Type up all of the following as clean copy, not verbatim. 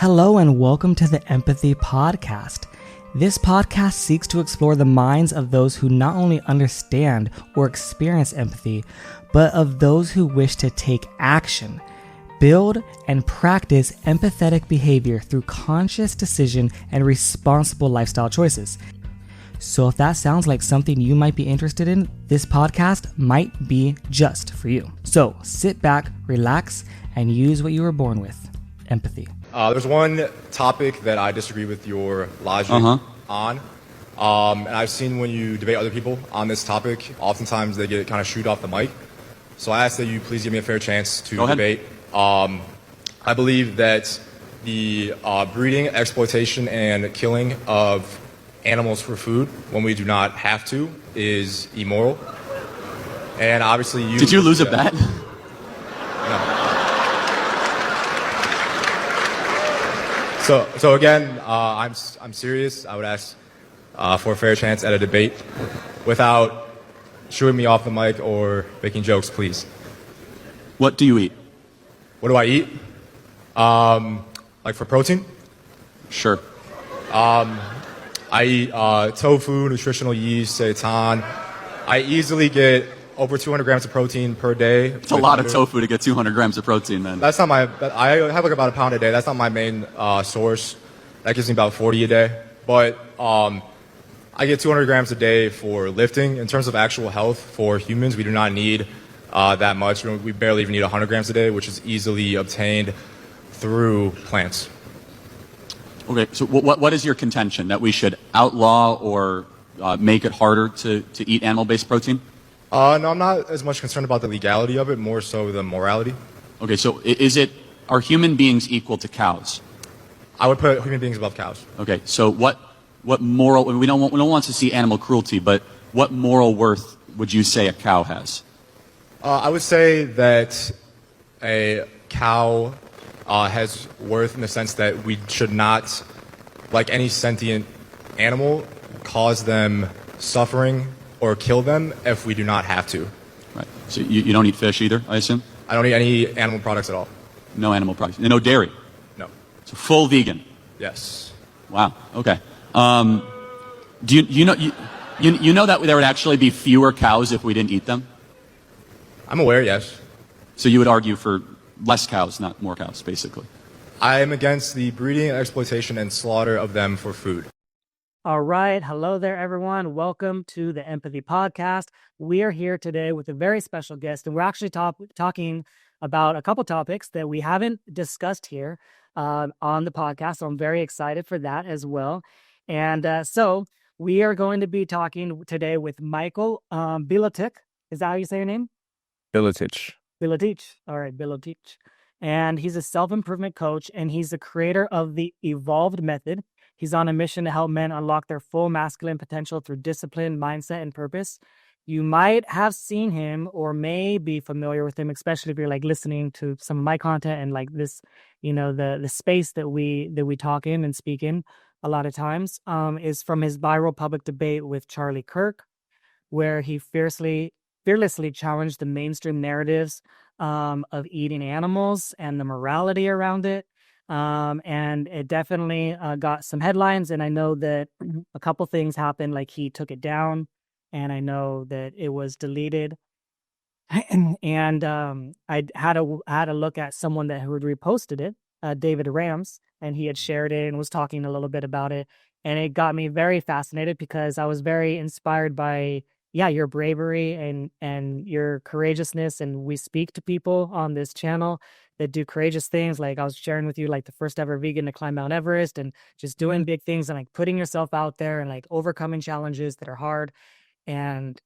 Hello and welcome to the Empathy Podcast. This podcast seeks to explore the minds of those who not only understand or experience empathy, but of those who wish to take action, build, and practice empathetic behavior through conscious decision and responsible lifestyle choices. So if that sounds like something you might be interested in, this podcast might be just for you. So sit back, relax, and use what you were born with, empathy. There's one topic that I disagree with your logic on. And I've seen when you debate other people on this topic, oftentimes they get kind of shooed off the mic. So I ask that you please give me a fair chance to debate. I believe that the breeding, exploitation, and killing of animals for food when we do not have to is immoral. And obviously you... Did you lose a bet? No. So again, I'm serious. I would ask for a fair chance at a debate without shooing me off the mic or making jokes, please. What do you eat? What do I eat? Like for protein? Sure. I eat tofu, nutritional yeast, seitan. I easily get over 200 grams of protein per day. It's a lot of tofu to get 200 grams of protein, then. That's not I have like about a pound a day. That's not my main source. That gives me about 40 a day. But I get 200 grams a day for lifting. In terms of actual health for humans, we do not need that much. We barely even need 100 grams a day, which is easily obtained through plants. Okay, so what is your contention? That we should outlaw or make it harder to eat animal-based protein? No, I'm not as much concerned about the legality of it, more so the morality. Okay, so are human beings equal to cows? I would put human beings above cows. Okay, so what moral, we don't want to see animal cruelty, but what moral worth would you say a cow has? I would say that a cow has worth in the sense that we should not, like any sentient animal, cause them suffering or kill them if we do not have to. Right. So you don't eat fish either, I assume? I don't eat any animal products at all. No animal products. No dairy? No. So full vegan? Yes. Wow. Okay. Do you know that there would actually be fewer cows if we didn't eat them? I'm aware, yes. So you would argue for less cows, not more cows, basically. I am against the breeding, exploitation, and slaughter of them for food. All right. Hello there, everyone. Welcome to the Empathy Podcast. We are here today with a very special guest, and we're actually talking about a couple topics that we haven't discussed here on the podcast. So I'm very excited for that as well. And so we are going to be talking today with Michael Bilotech. Is that how you say your name? Bilotech. All right, Bilotech. And he's a self-improvement coach, and he's the creator of the Evolved Method. He's on a mission to help men unlock their full masculine potential through discipline, mindset, and purpose. You might have seen him or may be familiar with him, especially if you're like listening to some of my content and like this, the space that we talk in and speak in a lot of times is from his viral public debate with Charlie Kirk, where he fearlessly challenged the mainstream narratives of eating animals and the morality around it. And it definitely got some headlines, and I know that a couple things happened, like he took it down, and I know that it was deleted. And I had a look at someone that had reposted it, David Rams, and he had shared it and was talking a little bit about it, and it got me very fascinated because I was very inspired by your bravery and your courageousness. And we speak to people on this channel that do courageous things. Like I was sharing with you, like the first ever vegan to climb Mount Everest, and just doing big things and like putting yourself out there and like overcoming challenges that are hard. And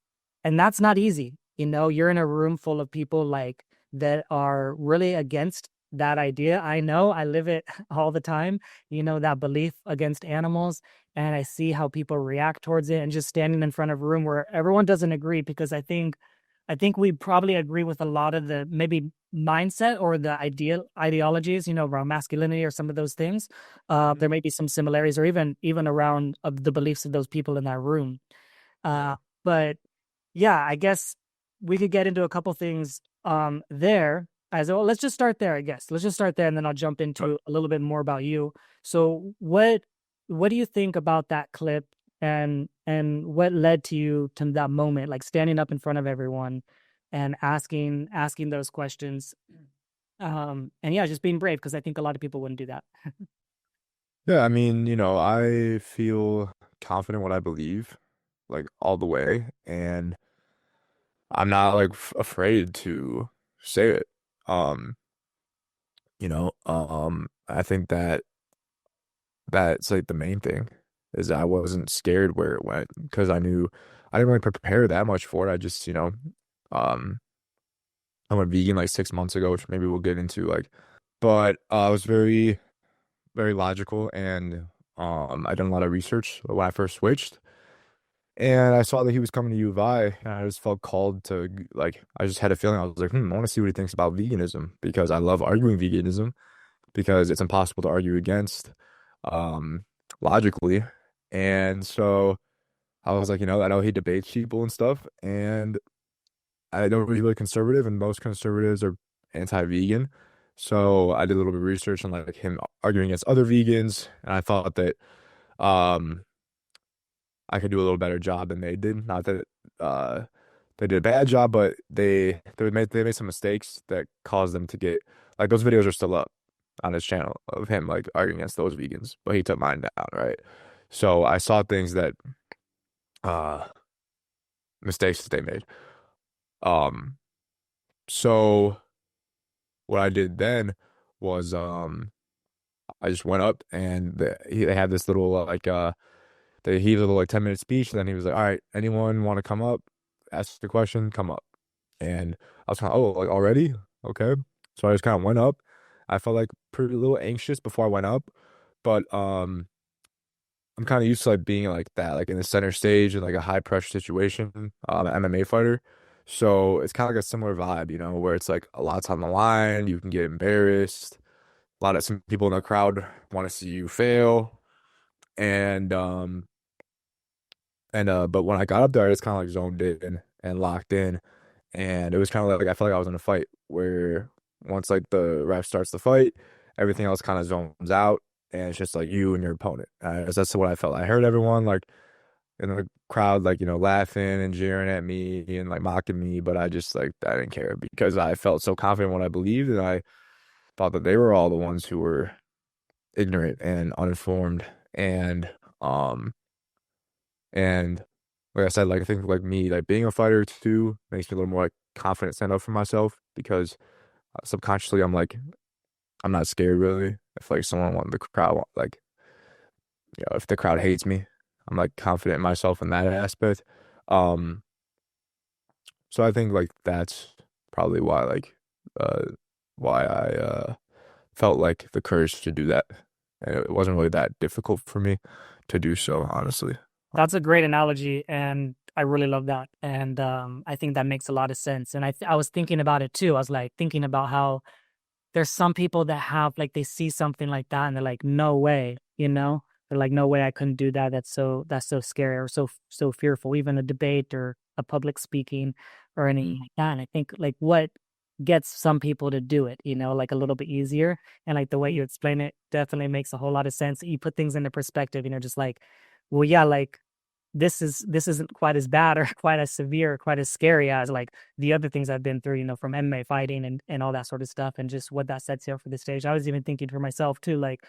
that's not easy. You're in a room full of people like that are really against that idea. I know, I live it all the time, that belief against animals. And I see how people react towards it, and just standing in front of a room where everyone doesn't agree, because I think we probably agree with a lot of the maybe mindset or the ideologies, around masculinity or some of those things. There may be some similarities, or even around of the beliefs of those people in that room. But yeah, I guess we could get into a couple things there. as well, let's just start there, I guess. Let's just start there, and then I'll jump into a little bit more about you. So, what do you think about that clip, and what led to you to that moment, like standing up in front of everyone and asking those questions, and yeah, just being brave because I think a lot of people wouldn't do that. Yeah, I mean, I feel confident in what I believe, like all the way, and I'm not like afraid to say it. Um, I think that that's like the main thing is I wasn't scared where it went because I knew I didn't really prepare that much for it. I just, um, I went vegan like 6 months ago, which maybe we'll get into but I was very, very logical and I done a lot of research when I first switched. And I saw that he was coming to U of I, and I just felt called to I just had a feeling I was like, I want to see what he thinks about veganism because I love arguing veganism because it's impossible to argue against um logically. And so I was like, I know he debates people and stuff, and I know he's really conservative, and most conservatives are anti-vegan. So I did a little bit of research on like him arguing against other vegans, and I thought that um I could do a little better job than they did. Not that they did a bad job, but they made some mistakes that caused them to get like those videos are still up on his channel of him like arguing against those vegans, but he took mine down, right? So I saw things that uh mistakes that they made. Um so what I did then was I just went up and they had this little he did a little like 10-minute speech, and then he was like, all right, anyone want to come up, ask the question, come up. And I was kind of, oh, like already? Okay. So I just kind of went up. I felt like pretty a little anxious before I went up, but I'm kind of used to like being like that, like in the center stage in like a high pressure situation, an MMA fighter. So it's kind of like a similar vibe, where it's like a lot's on the line, you can get embarrassed. Some people in the crowd want to see you fail. And but when I got up there, I just kind of like zoned in and locked in, and it was kind of like I felt like I was in a fight where once like the ref starts the fight, everything else kind of zones out, and it's just like you and your opponent. That's what I felt. I heard everyone like in the crowd like laughing and jeering at me and like mocking me, but I just like I didn't care because I felt so confident in what I believed, and I thought that they were all the ones who were ignorant and uninformed, um and like I said, like I think like me, like being a fighter too makes me a little more like confident stand up for myself because subconsciously I'm not scared really. If like someone want the crowd like if the crowd hates me, I'm like confident in myself in that aspect. Um so I think like that's probably uh why I felt like the courage to do that. And it wasn't really that difficult for me to do so, honestly. That's a great analogy, and I really love that. And I think that makes a lot of sense. And I was thinking about it too. I was like thinking about how there's some people that have like they see something like that and they're like, no way, They're like, no way, I couldn't do that. That's so scary or so fearful, even a debate or a public speaking or anything like that. And I think like what gets some people to do it, like a little bit easier. And like the way you explain it definitely makes a whole lot of sense. You put things into perspective, just like, well, yeah, like this isn't quite as bad or quite as severe or quite as scary as like the other things I've been through, from MMA fighting and all that sort of stuff, and just what that sets you up for the stage. I was even thinking for myself too, like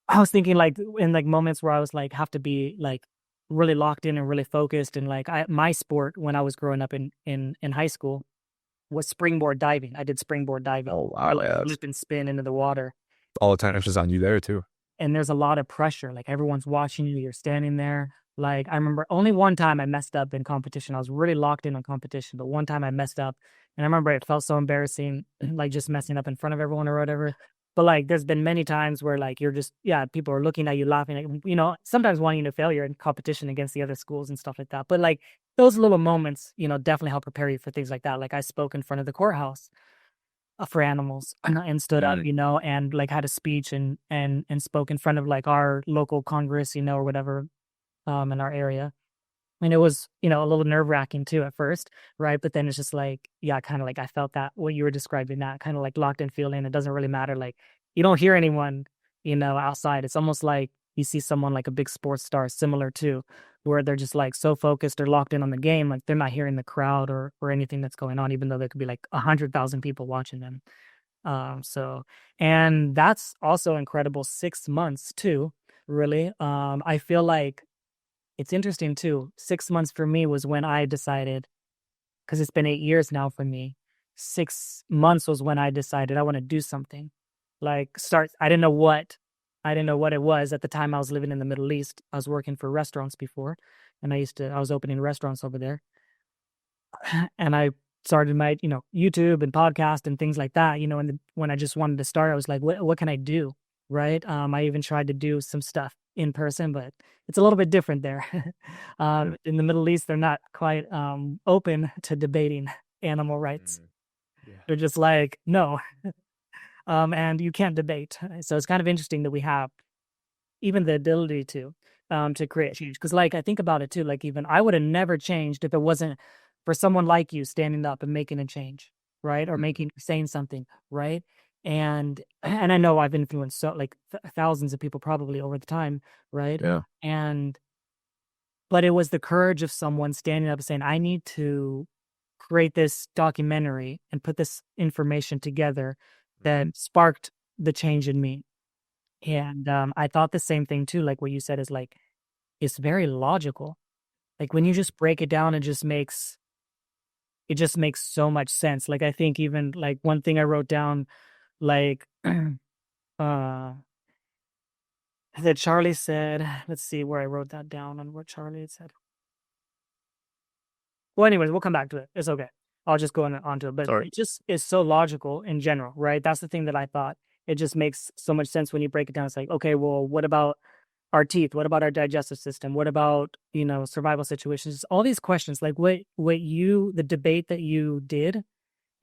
I was thinking like in like moments where I was like have to be like really locked in and really focused, and like my sport when I was growing up in high school was springboard diving. I did springboard diving. Oh wow, Like yeah. flip and spin into the water. All the attention's on you there too. And there's a lot of pressure. Like everyone's watching you. You're standing there. Like I remember only one time I messed up in competition. I was really locked in on competition, but one time I messed up, and I remember it felt so embarrassing, like just messing up in front of everyone or whatever. But like, there's been many times where like you're just people are looking at you, laughing, like, sometimes wanting to fail. You're in competition against the other schools and stuff like that. But like those little moments, definitely help prepare you for things like that. Like I spoke in front of the courthouse for animals and stood up, and like had a speech and spoke in front of like our local Congress, or whatever, in our area. And it was, a little nerve wracking too at first, right? But then it's just like, yeah, kind of like I felt that what you were describing, that kind of like locked in feeling. It doesn't really matter. Like you don't hear anyone, outside. It's almost like you see someone like a big sports star similar to where they're just like so focused or locked in on the game. Like they're not hearing the crowd or anything that's going on, even though there could be like 100,000 people watching them. And that's also incredible. 6 months too, really. I feel like it's interesting too. 6 months for me was when I decided, because it's been 8 years now for me. 6 months was when I decided I want to do something. Like start, I didn't know what it was at the time. I was living in the Middle East. I was working for restaurants before, and I was opening restaurants over there. And I started my, YouTube and podcast and things like that, and when I just wanted to start, I was like, what can I do? Right. I even tried to do some stuff in person, but it's a little bit different there. In the Middle East, they're not quite open to debating animal rights. Yeah. They're just like, no. And you can't debate. So it's kind of interesting that we have even the ability to create change. Because like I think about it too, like even I would have never changed if it wasn't for someone like you standing up and making a change, right? Or saying something, right? And I know I've influenced so like thousands of people probably over the time, right? Yeah. But it was the courage of someone standing up and saying, I need to create this documentary and put this information together that sparked the change in me. And I thought the same thing too, like what you said is like, it's very logical. Like when you just break it down, it just makes so much sense. Like I think even like one thing I wrote down, like that Charlie said, let's see where I wrote that down on what Charlie had said. Well, anyways, we'll come back to it. It's okay. I'll just go onto it. But Sorry. it just is so logical in general, right? That's the thing that I thought. It just makes so much sense when you break it down. It's like, okay, well, what about our teeth? What about our digestive system? What about, survival situations? All these questions, like the debate that you did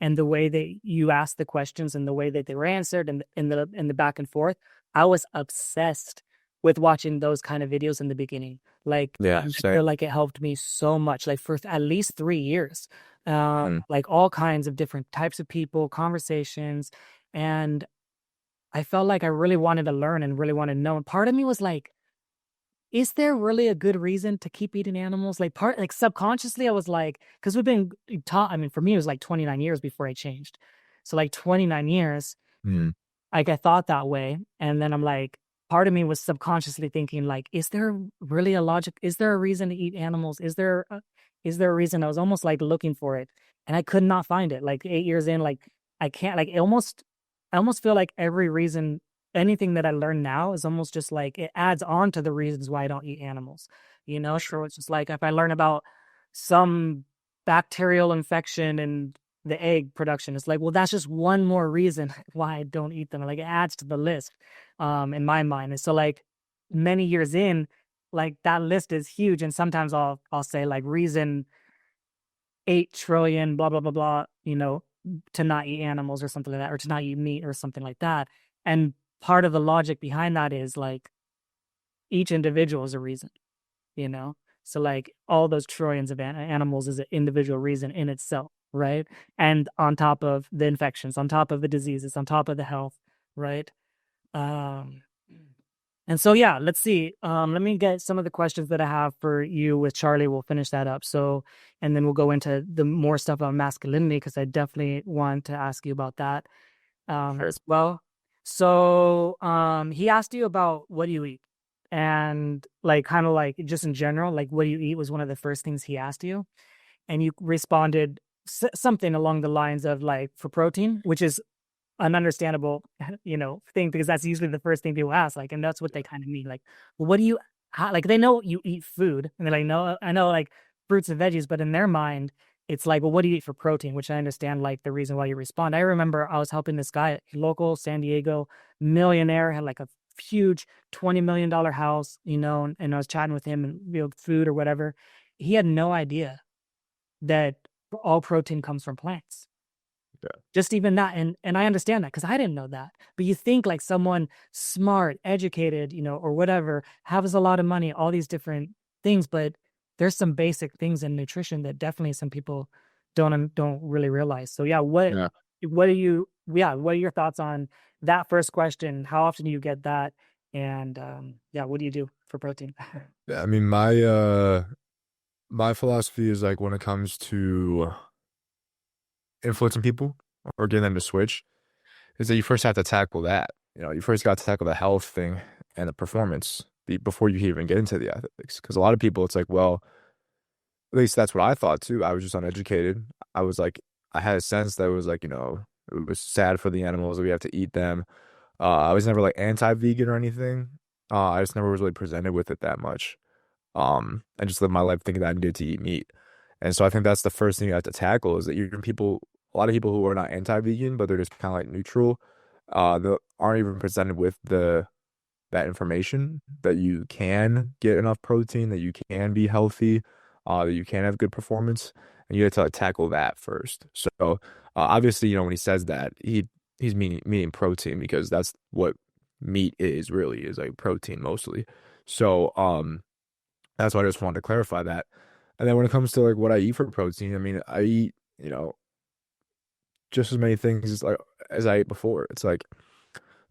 and the way that you asked the questions and the way that they were answered and in the back and forth, I was obsessed with watching those kind of videos in the beginning. Like, Yeah, I same. feel like it helped me so much, like for at least 3 years, like all kinds of different types of people, conversations. And I felt like I really wanted to learn and really wanted to know. And part of me was like, is there really a good reason to keep eating animals? Like subconsciously, I was like, because we've been taught, I mean, for me, it was like 29 years before I changed. So like 29 years, like I thought that way. And then I'm like, part of me was subconsciously thinking like, is there really is there a reason to eat animals? Is there a reason? I was almost like looking for it and I could not find it. Like 8 years in, like I can't, like I almost feel like every reason, anything that I learn now is almost just like it adds on to the reasons why I don't eat animals. So it's just like if I learn about some bacterial infection and the egg production, it's like, well, that's just one more reason why I don't eat them. Like it adds to the list in my mind. And so like many years in, like that list is huge. And sometimes I'll say like reason 8 trillion, blah, blah, blah, blah, to not eat animals or something like that, or to not eat meat or something like that. And part of the logic behind that is like each individual is a reason, so like all those trillions of animals is an individual reason in itself, right? And on top of the infections, on top of the diseases, on top of the health, right? And so yeah, let's see, let me get some of the questions that I have for you with Charlie. We'll finish that up, so and then we'll go into the more stuff about masculinity, because I definitely want to ask you about that as well. So he asked you about what do you eat, and like kind of like just in general, like what do you eat was one of the first things he asked you, and you responded something along the lines of like for protein, which is an understandable thing, because that's usually the first thing people ask, like, and that's what they kind of mean, like, well, what do you like they know you eat food and they're like, no, I know like fruits and veggies, but in their mind it's like, well, what do you eat for protein? Which I understand, like the reason why you respond. I remember I was helping this guy, local San Diego millionaire, had like a huge $20 million house, and I was chatting with him and food or whatever. He had no idea that all protein comes from plants. Yeah. Just even that. And I understand that because I didn't know that. But you think like someone smart, educated, or whatever, has a lot of money, all these different things, but there's some basic things in nutrition that definitely some people don't really realize. So yeah, Yeah. what are your thoughts on that first question? How often do you get that? And yeah, what do you do for protein? Yeah, I mean, my philosophy is like when it comes to influencing people or getting them to switch, is that you first have to tackle that. You know, you first got to tackle the health thing and the performance before you even get into the ethics. Because a lot of people, it's like, well, at least that's what I thought too. I was just uneducated. I was like, I had a sense that it was like, you know, it was sad for the animals that we have to eat them. I was never like anti-vegan or anything. I just never was really presented with it that much. I just lived my life thinking that I needed to eat meat. And so I think that's the first thing you have to tackle is that you're people, a lot of people who are not anti-vegan, but they're just kind of like neutral, they aren't even presented with that information that you can get enough protein, that you can be healthy, that you can have good performance, and you have to like, tackle that first. So obviously, you know, when he says that, he's meaning protein because that's what meat is really is like protein mostly. So that's why I just wanted to clarify that. And then when it comes to like what I eat for protein, I mean, I eat, you know, just as many things as I ate before. It's like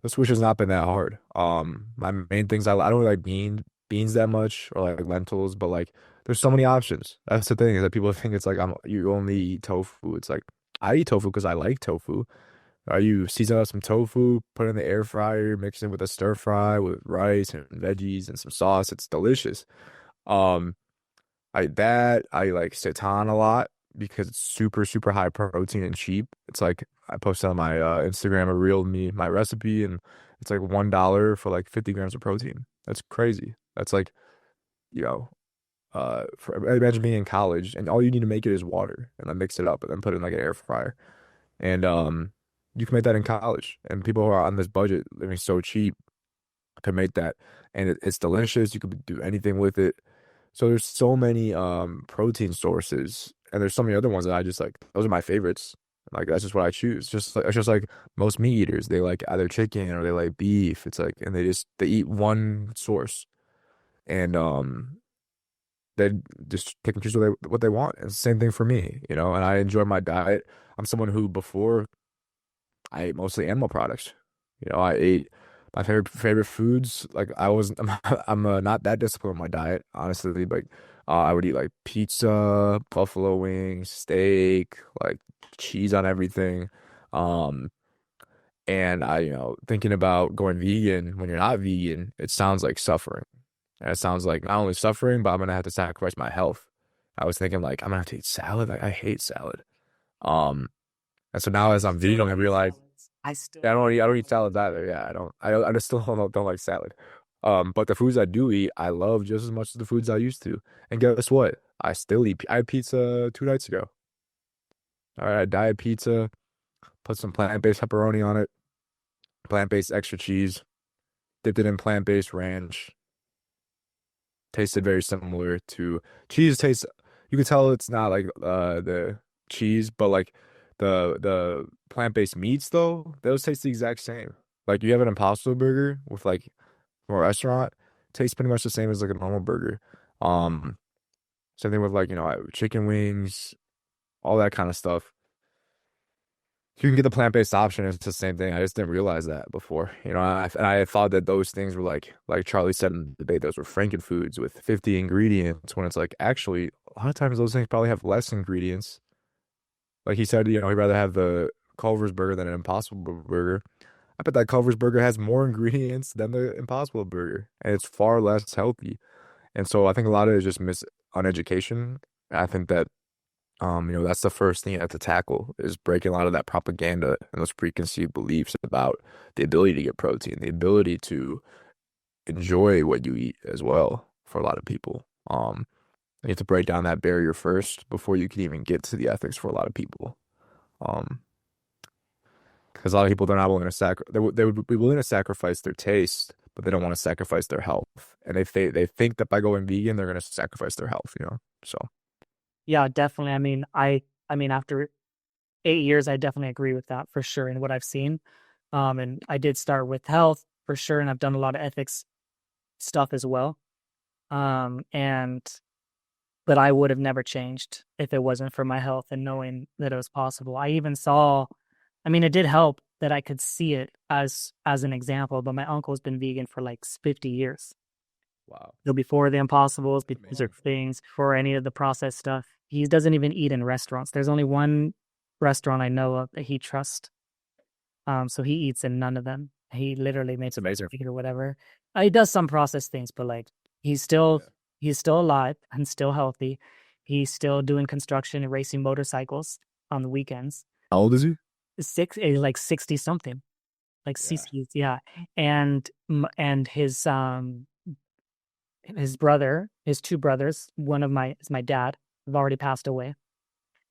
the switch has not been that hard. My main things I don't really like beans that much or like lentils, but like there's so many options. That's the thing is that people think it's like you only eat tofu. It's like I eat tofu because I like tofu. You season up some tofu, put it in the air fryer, mix it with a stir fry with rice and veggies and some sauce. It's delicious. Um, I like seitan a lot because it's super, super high protein and cheap. It's like I posted on my Instagram a reel of me, my recipe, and it's like $1 for like 50 grams of protein. That's crazy. That's like, you know, imagine being in college and all you need to make it is water and then mix it up and then put it in like an air fryer. And you can make that in college. And people who are on this budget living so cheap can make that. And it's delicious. You could do anything with it. So there's so many protein sources, and there's so many other ones that I just like. Those are my favorites. Like that's just what I choose. Just like it's just like most meat eaters, they like either chicken or they like beef. It's like, and they eat one source, and they just pick and choose what they want. And it's the same thing for me, you know. And I enjoy my diet. I'm someone who before I ate mostly animal products. You know, I ate my favorite foods. Like I wasn't, I'm not that disciplined with my diet, honestly. But I would eat like pizza, buffalo wings, steak, like cheese on everything. Um, and I, you know, thinking about going vegan when you're not vegan, it sounds like suffering. And it sounds like not only suffering, but I'm gonna have to sacrifice my health. I was thinking like I'm gonna have to eat salad. Like I hate salad. Um, and so now as I'm vegan, I realize yeah, I don't eat salads either. Yeah, I just still don't like salad. But the foods I do eat, I love just as much as the foods I used to. And guess what? I had pizza 2 nights ago. All right, diet pizza, put some plant-based pepperoni on it, plant-based extra cheese, dipped it in plant-based ranch. Tasted very similar to cheese tastes. You can tell it's not like the cheese, but like the plant-based meats though, those taste the exact same. Like you have an Impossible burger with like from a restaurant, tastes pretty much the same as like a normal burger. Um, Same thing with like, you know, chicken wings, all that kind of stuff. You can get the plant-based option, it's the same thing. I just didn't realize that before. You know, and I thought that those things were like Charlie said in the debate, those were Frankenfoods with 50 ingredients when it's like actually a lot of times those things probably have less ingredients. Like he said, you know, he'd rather have the Culver's burger than an Impossible burger. I bet that Culver's burger has more ingredients than the Impossible burger, and it's far less healthy. And so I think a lot of it is just uneducation. I think that you know, that's the first thing you have to tackle is breaking a lot of that propaganda and those preconceived beliefs about the ability to get protein, the ability to enjoy what you eat as well for a lot of people. You have to break down that barrier first before you can even get to the ethics for a lot of people. Um, because a lot of people they're not willing to they would be willing to sacrifice their taste, but they don't want to sacrifice their health. And they think that by going vegan, they're going to sacrifice their health, you know? So Yeah, definitely. I mean, after 8 years, I definitely agree with that for sure. And what I've seen, and I did start with health for sure, and I've done a lot of ethics stuff as well. And but I would have never changed if it wasn't for my health and knowing that it was possible. I even saw, I mean, it did help that I could see it as an example, but my uncle's been vegan for like 50 years. Wow. So before the impossibles, before Amazing. things, before any of the processed stuff, he doesn't even eat in restaurants. There's only one restaurant I know of that he trusts. So he eats in none of them. He literally makes It's amazing. it or whatever. He does some processed things, but like he's still alive and still healthy. He's still doing construction and racing motorcycles on the weekends. How old is he? Like 60 something, like Yeah. CC's, yeah. And his brother, his two brothers, one of my is my dad, have already passed away.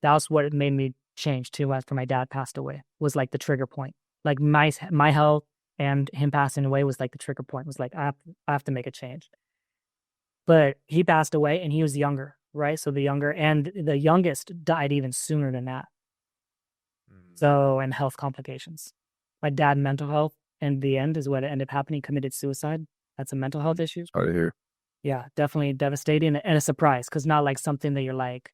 That was what made me change too. After my dad passed away, was like the trigger point. Like my health and him passing away was like the trigger point. It was like I have to make a change. But he passed away, and he was younger, right? So the youngest died even sooner than that. So, and health complications. My dad, mental health, in the end is what ended up happening. He committed suicide. That's a mental health issue. Sorry to hear. Yeah, definitely devastating and a surprise, because not like something that you're like,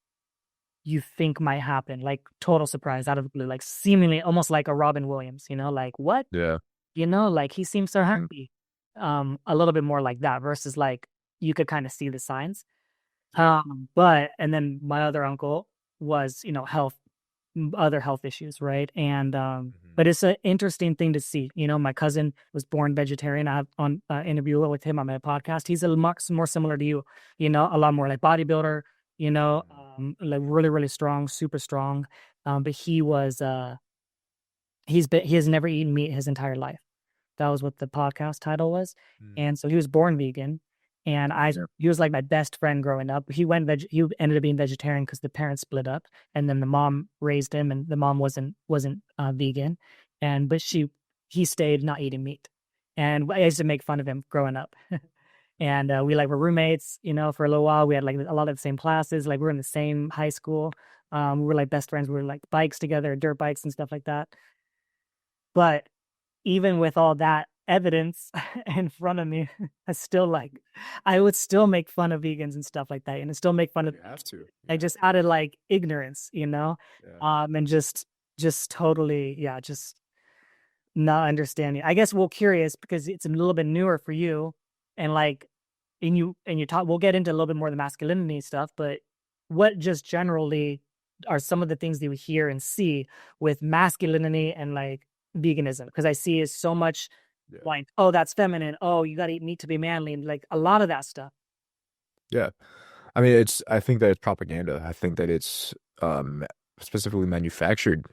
you think might happen, like total surprise out of the blue, like seemingly almost like a Robin Williams, like what? Yeah. Like he seems so happy. A little bit more like that versus like you could kind of see the signs. But and then my other uncle was, other health issues, right? And but it's an interesting thing to see. My cousin was born vegetarian. I have on interview with him on my podcast. He's a lot more similar to you, a lot more like bodybuilder, like really, really strong, super strong. But he has never eaten meat his entire life. That was what the podcast title was. And so he was born vegan. And he was like my best friend growing up. He ended up being vegetarian because the parents split up, and then the mom raised him, and the mom wasn't vegan, but he stayed not eating meat, and I used to make fun of him growing up, and we were roommates, for a little while. We had like a lot of the same classes, like we were in the same high school. We were like best friends. We were like bikes together, dirt bikes and stuff like that. But even with all that evidence in front of me, I would still make fun of vegans and stuff like that, and still make fun of. You have to. I just out of like ignorance, Yeah. and just totally, just not understanding. I guess we're curious because it's a little bit newer for you, and you talk. We'll get into a little bit more of the masculinity stuff, but what just generally are some of the things that you hear and see with masculinity and like veganism? Because I see is so much. Like, oh, that's feminine. Oh, you got to eat meat to be manly, and like a lot of that stuff. Yeah. I mean, I think that it's propaganda. I think that it's specifically manufactured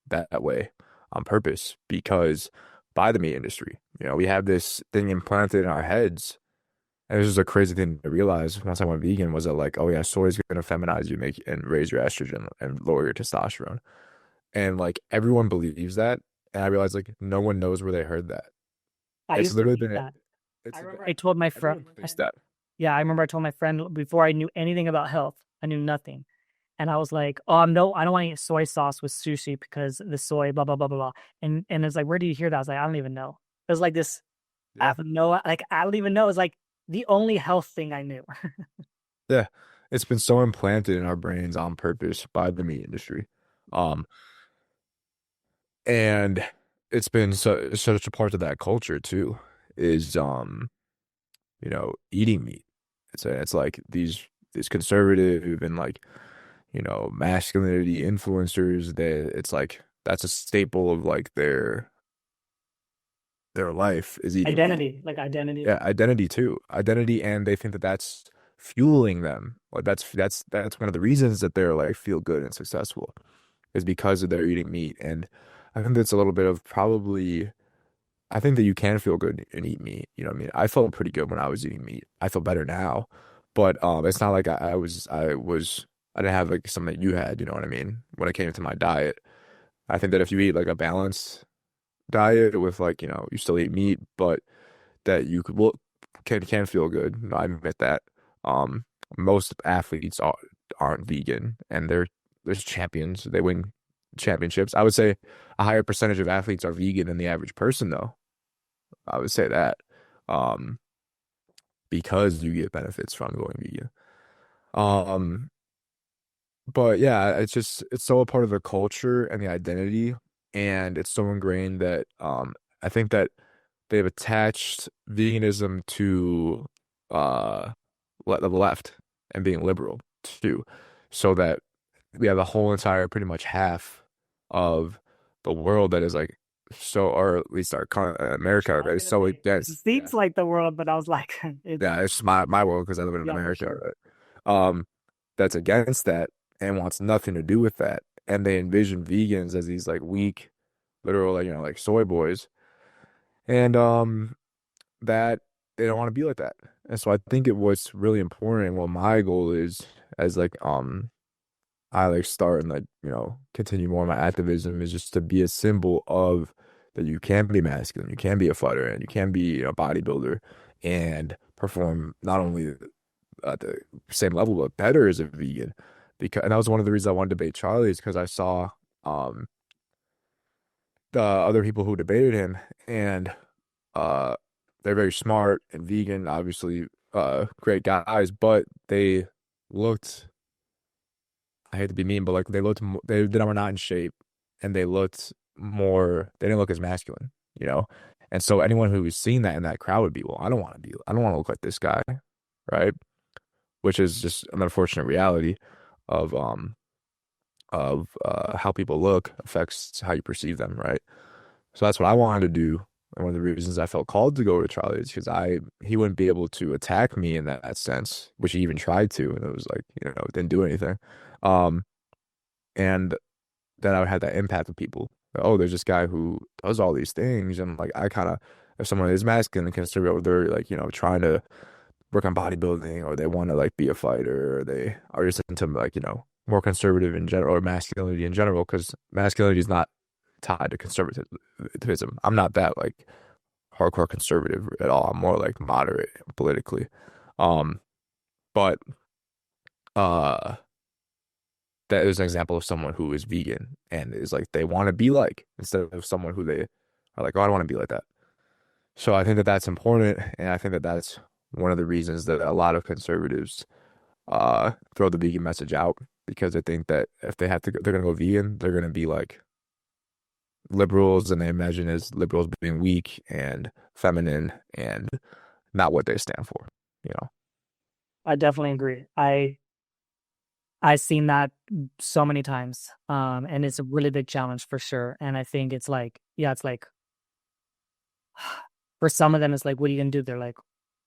that way on purpose because by the meat industry. We have this thing implanted in our heads. And this is a crazy thing to realize once I went vegan was that like, oh yeah, soy is going to feminize you, and raise your estrogen and lower your testosterone. And like everyone believes that. And I realized like no one knows where they heard that. It's literally been that. It's I remember I told my friend. that. Yeah, I remember I told my friend before I knew anything about health, I knew nothing. And I was like, oh, no, I don't want to eat soy sauce with sushi because the soy, blah, blah, blah, blah, blah. And it's like, where do you hear that? I was like, I don't even know. It was like this, I don't even know. It's like the only health thing I knew. Yeah. It's been so implanted in our brains on purpose by the meat industry. And it's been such a part of that culture too, is eating meat. It's like these conservative and like, masculinity influencers that it's like that's a staple of like their life is eating identity, like identity. Yeah, identity too. Identity, and they think that that's fueling them. Like that's one of the reasons that they're like feel good and successful is because of their eating meat. And I think that's a little bit of probably I think that you can feel good and eat meat. You know what I mean? I felt pretty good when I was eating meat. I feel better now. But it's not like I didn't have like something that you had, you know what I mean? When it came to my diet. I think that if you eat like a balanced diet with like, you still eat meat, but that you can feel good. I admit that. Most athletes aren't vegan and they're champions. They win championships. I would say a higher percentage of athletes are vegan than the average person though. I would say that. Because you get benefits from going vegan. Um, but yeah, it's so a part of the culture and the identity, and it's so ingrained that I think that they've attached veganism to uh the left and being liberal too, so that we have a whole entire pretty much half of the world that is like so, or at least America I was is gonna so say it against. Yeah, seems like the world, but I was like, it's yeah, it's my world because I live in yeah, for America, sure. right? That's against that and wants nothing to do with that, and they envision vegans as these like weak, literal, like like soy boys, and that they don't want to be like that. And so I think it was really important. And what my goal is as like I like start and like continue more of my activism is just to be a symbol of that you can be masculine, you can be a fighter, and you can be a bodybuilder and perform not only at the same level but better as a vegan. Because and that was one of the reasons I wanted to debate Charlie is because I saw um the other people who debated him, and uh they're very smart and vegan, obviously great guys, but they looked, I hate to be mean, but like they looked they were not in shape, and they didn't look as masculine, you know? And so anyone who was seeing that in that crowd would be, well, I don't want to look like this guy, right? Which is just an unfortunate reality of how people look affects how you perceive them, right? So that's what I wanted to do. And one of the reasons I felt called to go to Charlie is because he wouldn't be able to attack me in that sense, which he even tried to, and it was like, it didn't do anything. Um, and then I would have that impact with people. Oh, there's this guy who does all these things, and like I kind of, if someone is masculine and consider they're like trying to work on bodybuilding, or they want to like be a fighter, or they are just into like more conservative in general, or masculinity in general, because masculinity is not tied to conservatism. I'm not that like hardcore conservative at all. I'm more like moderate politically. Um, but uh that is an example of someone who is vegan and is like they want to be like, instead of someone who they are like, oh, I don't want to be like that. So I think that that's important, and I think that that's one of the reasons that a lot of conservatives throw the vegan message out, because they think that if they have to they're gonna go vegan, they're gonna be like liberals, and they imagine as liberals being weak and feminine and not what they stand for, you know. I definitely agree. I seen that so many times. And it's a really big challenge for sure. And I think it's like, yeah, it's like for some of them, it's like, what are you gonna do? They're like,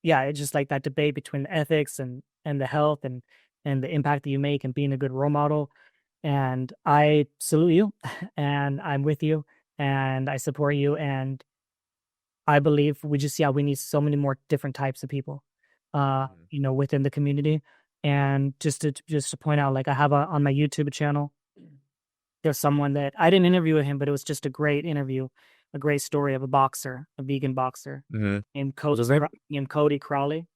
yeah, it's just like that debate between the ethics and the health and the impact that you make and being a good role model. And I salute you and I'm with you and I support you. And I believe we need so many more different types of people, Mhm. within the community. And just to point out, like I have on my YouTube channel, there's someone that I didn't interview with him, but it was just a great interview, a great story of a vegan boxer Mhm. named What's his name? Cody Crowley.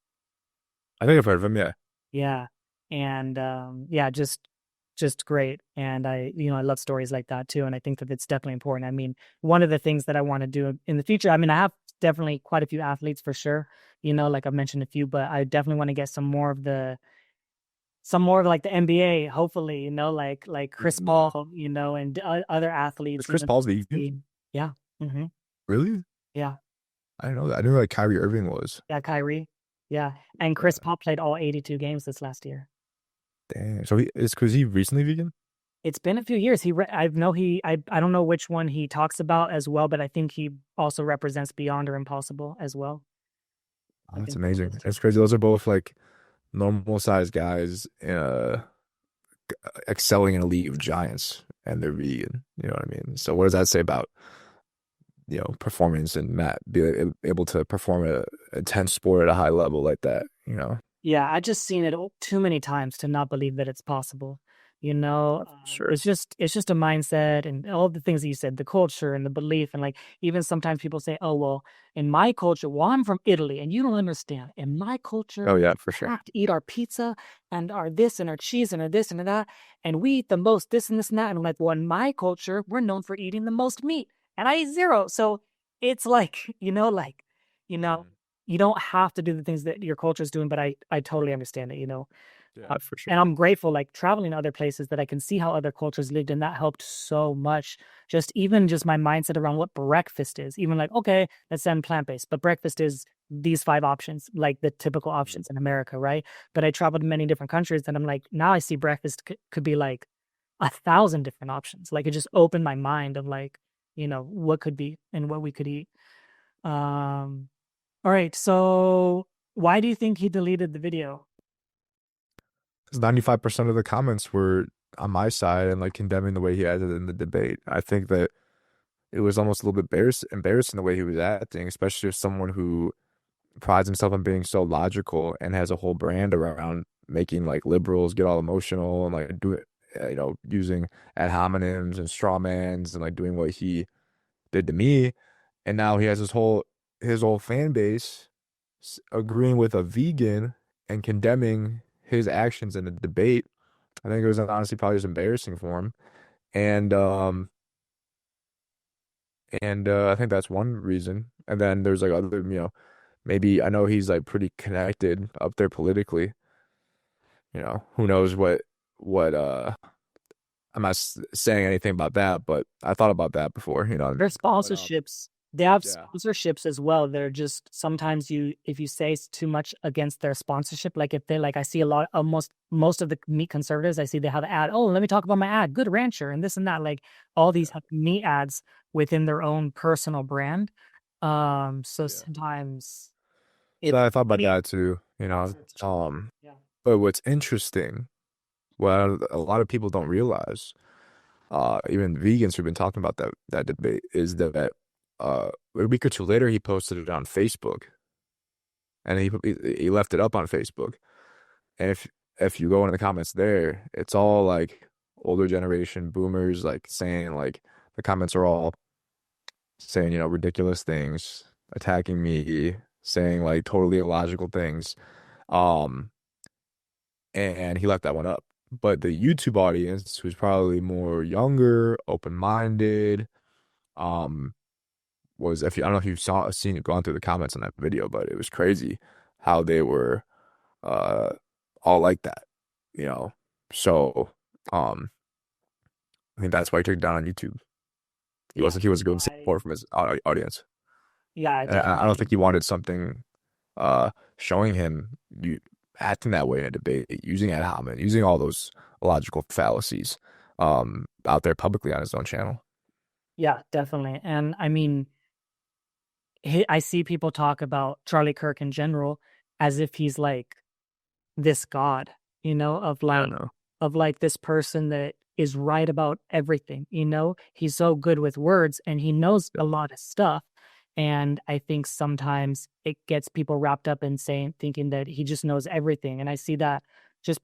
I think I've heard of him. Yeah. Yeah. And yeah, just great. And I love stories like that too. And I think that it's definitely important. I mean, one of the things that I want to do in the future, I mean, I have definitely quite a few athletes for sure, like I've mentioned a few, but I definitely want to get some more of like the NBA, hopefully, like Chris Mhm. Paul, and other Is athletes, Chris Paul's vegan? Yeah. hmm Really? Yeah. I didn't know that. I knew like Kyrie Irving was. Yeah. Kyrie. Yeah. And Chris Yeah. Paul played all 82 games this last year. Dang. So he recently vegan? It's been a few years. I don't know which one he talks about as well, but I think he also represents Beyond or Impossible as well. Oh, I that's think one of amazing. those two. It's crazy. Those are both like normal sized guys excelling in a league of giants, and they're vegan. You know what I mean? So what does that say about, performance and Matt being able to perform a intense sport at a high level like that, you know? Yeah, I just seen it too many times to not believe that it's possible. Sure. It's just a mindset and all the things that you said, the culture and the belief, and like even sometimes people say, "Oh, well, in my culture, well, I'm from Italy, and you don't understand. In my culture, Oh yeah, for we sure. have to eat our pizza and our this and our cheese and our this and that, and we eat the most this and this and that." And I'm like, "Well, in my culture, we're known for eating the most meat, and I eat zero." So it's like, you know, Mhm. you don't have to do the things that your culture is doing, but I totally understand it. Yeah, for sure. And I'm grateful, like traveling to other places, that I can see how other cultures lived, and that helped so much. Just my mindset around what breakfast is. Even like, okay, let's send plant-based, but breakfast is these 5 options, like the typical options in America, right? But I traveled to many different countries, and I'm like, now I see breakfast could be like 1,000 different options. Like it just opened my mind of like, what could be and what we could eat. Um, all right, so why do you think he deleted the video? Because 95% of the comments were on my side and like condemning the way he acted in the debate. I think that it was almost a little bit embarrassing the way he was acting, especially as someone who prides himself on being so logical and has a whole brand around making like liberals get all emotional and like do it, using ad hominems and straw mans and like doing what he did to me. And now he has his whole fan base agreeing with a vegan and condemning his actions in a debate. I think it was honestly probably just embarrassing for him. And I think that's one reason. And then there's like other, maybe I know he's like pretty connected up there politically. Who knows what I'm not saying anything about that, but I thought about that before, Their but sponsorships, they have yeah, sponsorships as well. They're just sometimes if you say too much against their sponsorship, like if they like, I see a lot, almost most of the meat conservatives, I see they have an ad. Oh, let me talk about my ad. Good rancher and this and that. Like all these yeah, meat ads within their own personal brand. So yeah. sometimes So it's I thought about funny. that too, Yeah. but what's interesting, what a lot of people don't realize, even vegans who've been talking about that debate, is that a week or two later he posted it on Facebook, and he left it up on Facebook. And if you go into the comments there, it's all like older generation boomers like saying like the comments are all saying, ridiculous things, attacking me, saying like totally illogical things. Um, and he left that one up. But the YouTube audience, who's probably more younger, open-minded, um, I don't know if you seen it gone through the comments on that video, but it was crazy how they were uh all like that, you know. So um I think that's why he took it down on YouTube. Yeah. He wasn't going I, support from his audience. yeah, I And I don't definitely. think he wanted something showing him you acting that way in a debate, using ad hominem, using all those logical fallacies out there publicly on his own channel. Yeah, definitely. And I mean, I see people talk about Charlie Kirk in general as if he's like this god, I don't know. of like this person that is right about everything, He's so good with words and he knows a lot of stuff. And I think sometimes it gets people wrapped up in thinking that he just knows everything. And I see that just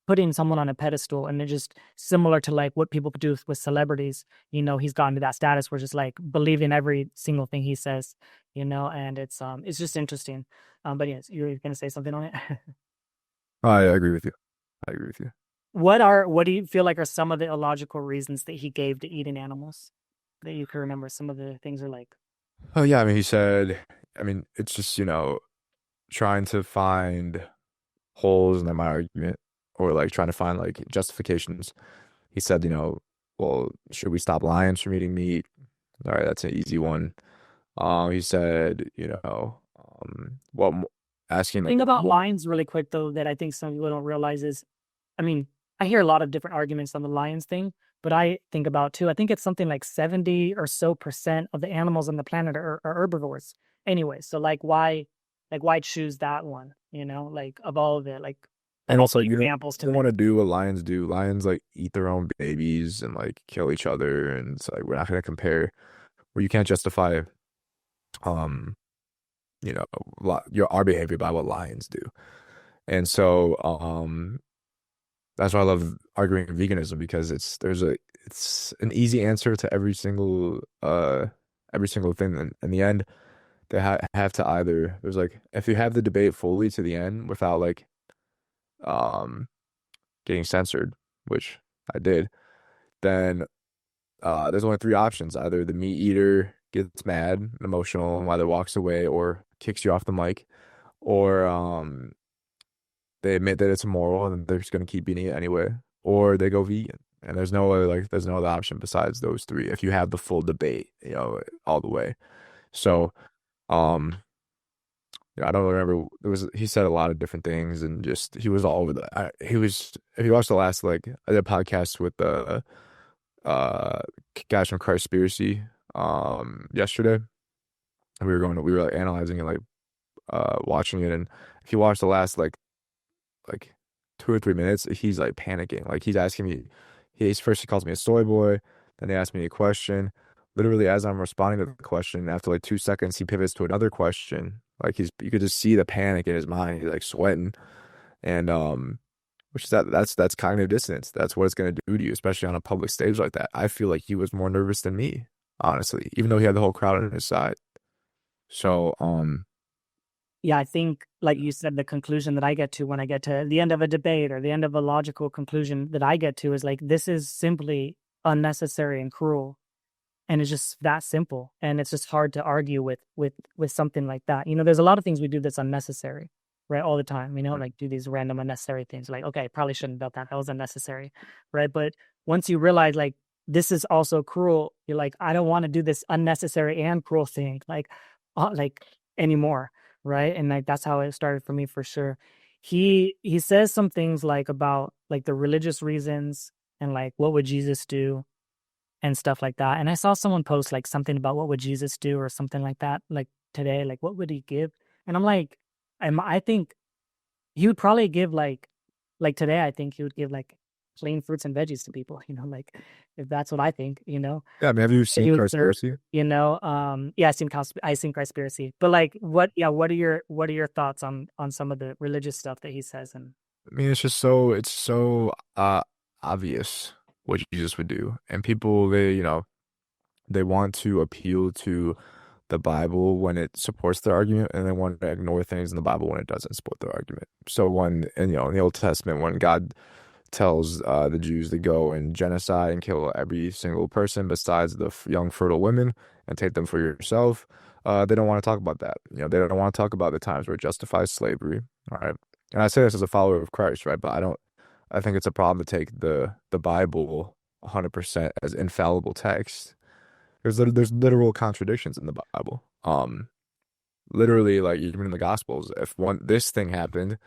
putting someone on a pedestal, and they're just similar to like what people do with celebrities. He's gotten to that status where just like believing every single thing he says, and it's just interesting. But yes, you're gonna say something on it. I agree with you. I agree with you. What do you feel like are some of the illogical reasons that he gave to eating animals that you can remember? Some of the things are like, Oh yeah, I mean he said, I mean it's just, trying to find holes in my argument or like trying to find like justifications. He said, well, should we stop lions from eating meat? All right, that's an easy one. He said, what asking like thing about lions really quick though that I think some people don't realize is, I mean, I hear a lot of different arguments on the lions thing, but I think about too, I think it's something like 70 or so percent of the animals on the planet are herbivores anyway. So like why choose that one, like of all of it, like of and all also the examples to don't make. want to do what lions do. Lions like eat their own babies and like kill each other, and it's like we're not gonna compare where you can't justify um you know our behavior by what lions do. And so that's why I love arguing veganism because it's an easy answer to every single thing. And in the end, they have to either there's like if you have the debate fully to the end without like um getting censored, which I did, then there's only three options. Either the meat eater gets mad and emotional and either walks away or kicks you off the mic, or they admit that it's immoral and they're just gonna keep eating it anyway, or they go vegan. And there's no other option besides those three if you have the full debate, all the way. So, um, I don't remember. He said a lot of different things, and just he was all over he was. If you watched the last, like, I did a podcast with the uh guys from Christspiracy yesterday, and we were like analyzing it, like watching it, and if you watch the last like 2 or 3 minutes, he's like panicking. Like, he's asking me, he calls me a soy boy, then he asks me a question. Literally, as I'm responding to the question, after like 2 seconds, he pivots to another question. Like, you could just see the panic in his mind. He's like sweating, and which is that's cognitive dissonance. That's what it's gonna do to you, especially on a public stage like that. I feel like he was more nervous than me, honestly, even though he had the whole crowd on his side. So, Yeah, I think, like you said, the conclusion that I get to when I get to the end of a debate, or the end of a logical conclusion that I get to, is like, this is simply unnecessary and cruel. And it's just that simple. And it's just hard to argue with something like that. There's a lot of things we do that's unnecessary, right? All the time, like do these random unnecessary things. Like, okay, probably shouldn't have done that. That was unnecessary, right? But once you realize, like, this is also cruel, you're like, I don't want to do this unnecessary and cruel thing, like anymore. Right. And like, that's how it started for me, for sure. He says some things like about like the religious reasons, and like, what would Jesus do and stuff like that. And I saw someone post like something about what would Jesus do or something like that, like today, like what would he give? And I'm like, I think he would probably give like today, I think he would give like plain fruits and veggies to people, like, if that's what I think, yeah. I mean, have you he seen would serve, Conspiracy? yeah, I seen Conspiracy, but like, what are your thoughts on some of the religious stuff that he says? And I mean, it's so obvious what Jesus would do, and people, they want to appeal to the Bible when it supports their argument, and they want to ignore things in the Bible when it doesn't support their argument. So in the Old Testament, when God tells the Jews to go and genocide and kill every single person besides the young fertile women and take them for yourself, they don't want to talk about that. They don't want to talk about the times where it justifies slavery. All right. And I say this as a follower of Christ, right? But I think it's a problem to take the Bible 100% as infallible text. There's literal contradictions in the Bible. Literally, like, even in the Gospels, if this thing happened,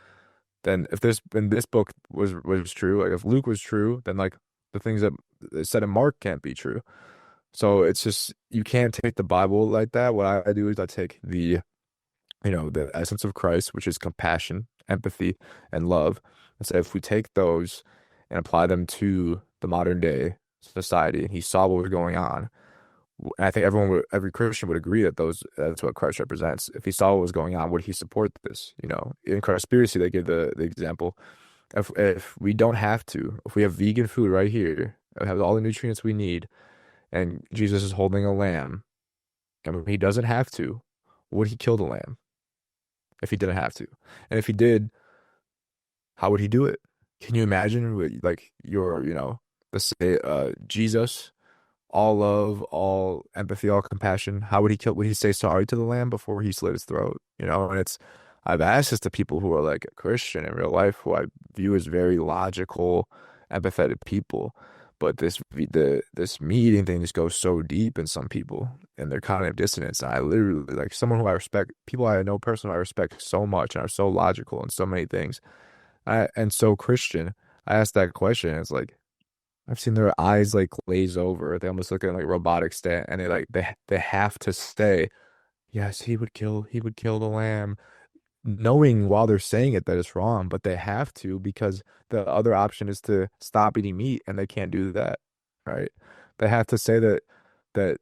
then if this book was true, like if Luke was true, then like the things that is said in Mark can't be true. So it's just, you can't take the Bible like that. What I do is I take the essence of Christ, which is compassion, empathy, and love, and say, if we take those and apply them to the modern day society, and he saw what was going on. And I think every Christian would agree that that's what Christ represents. If he saw what was going on, would he support this? In Conspiracy, they give the example. If we don't have to, if we have vegan food right here, we have all the nutrients we need, and Jesus is holding a lamb, and he doesn't have to, would he kill the lamb? If he didn't have to, and if he did, how would he do it? Can you imagine, like, Jesus, all love, all empathy, all compassion? How would he kill? Would he say sorry to the lamb before he slit its throat? And I've asked this to people who are like Christian in real life, who I view as very logical, empathetic people. But this meeting thing just goes so deep in some people and their cognitive dissonance. And I literally, like, someone who I respect, people I know personally, I respect so much and are so logical in so many things, and so Christian. I asked that question, and it's like, I've seen their eyes like glaze over. They almost look at like robotic stat, and they have to say, yes, he would kill the lamb, knowing while they're saying it that it's wrong, but they have to, because the other option is to stop eating meat, and they can't do that, right? They have to say that the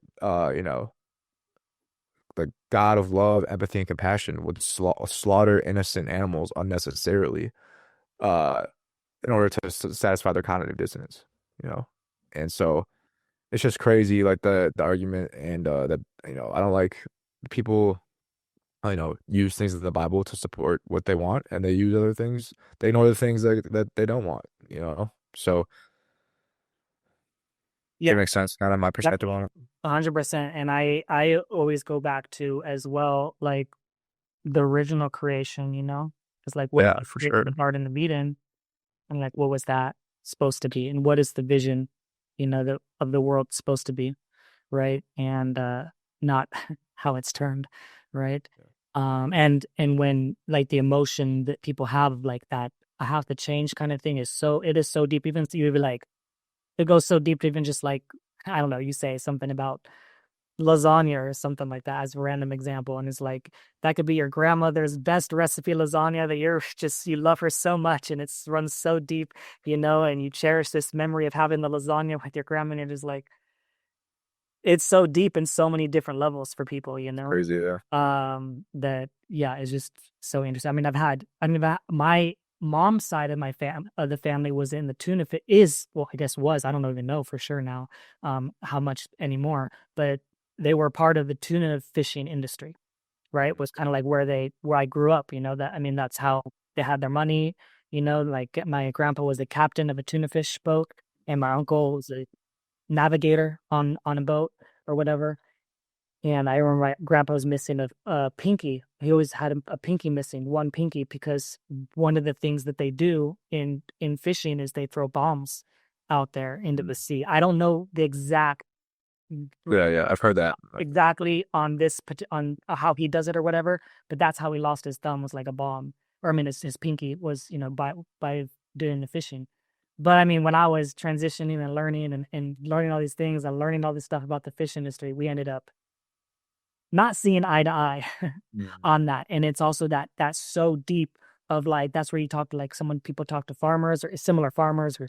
God of love, empathy, and compassion would slaughter innocent animals unnecessarily, uh, in order to satisfy their cognitive dissonance, and so it's just crazy, like the argument, and that I don't like people use things in the Bible to support what they want, and they use other things. They ignore the things that they don't want, So yeah, it makes sense, kind of my perspective on it. 100%. And I always go back to as well, like, the original creation, It's like what Yeah, for sure. the Garden of Eden, and like what was that supposed to be, and what is the vision, of the world supposed to be, right? And not how it's turned, right? And when like the emotion that people have like that I have to change kind of thing it is so deep. Even you be like it goes so deep to even just like I don't know, you say something about lasagna or something like that as a random example, and it's like that could be your grandmother's best recipe lasagna that you love her so much, and it's runs so deep, and you cherish this memory of having the lasagna with your grandma, and it is like it's so deep in so many different levels for people, Crazy, yeah. that yeah, it's just so interesting. My mom's side of the family was in the tuna well, I guess was, I don't even know for sure now, how much anymore, but they were part of the tuna fishing industry, right? Was kind of like where I grew up, that's how they had their money, like my grandpa was the captain of a tuna fish boat, and my uncle was a navigator on a boat or whatever. And I remember my grandpa was missing a pinky. He always had a pinky missing, one pinky, because one of the things that they do in fishing is they throw bombs out there into the sea. I don't know the exact Yeah, I've heard that. exactly on on how he does it or whatever, but that's how he lost his thumb, was like a bomb, or I mean his pinky was by doing the fishing. But I mean, when I was transitioning and learning and learning all these things and learning all this stuff about the fish industry, we ended up not seeing eye to eye on that. And it's also that's so deep of like, that's where you talk to like people talk to farmers or similar farmers or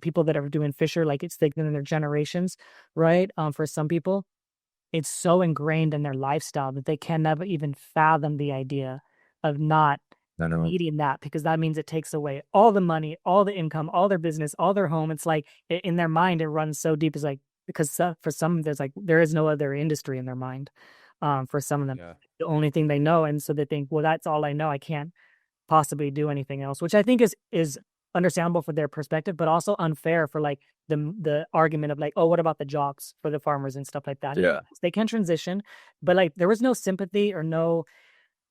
people that are doing fisher, like it's like in their generations, right? For some people, it's so ingrained in their lifestyle that they can never even fathom the idea of not I know. needing that, because that means it takes away all the money, all the income, all their business, all their home. It's like in their mind, it runs so deep. It's like, because for some, there is no other industry in their mind. For some of them, Yeah. the only thing they know. And so they think, well, that's all I know. I can't possibly do anything else, which I think is understandable for their perspective, but also unfair for like the argument of like, oh, what about the jobs for the farmers and stuff like that? Yeah. They can transition, but like there was no sympathy or no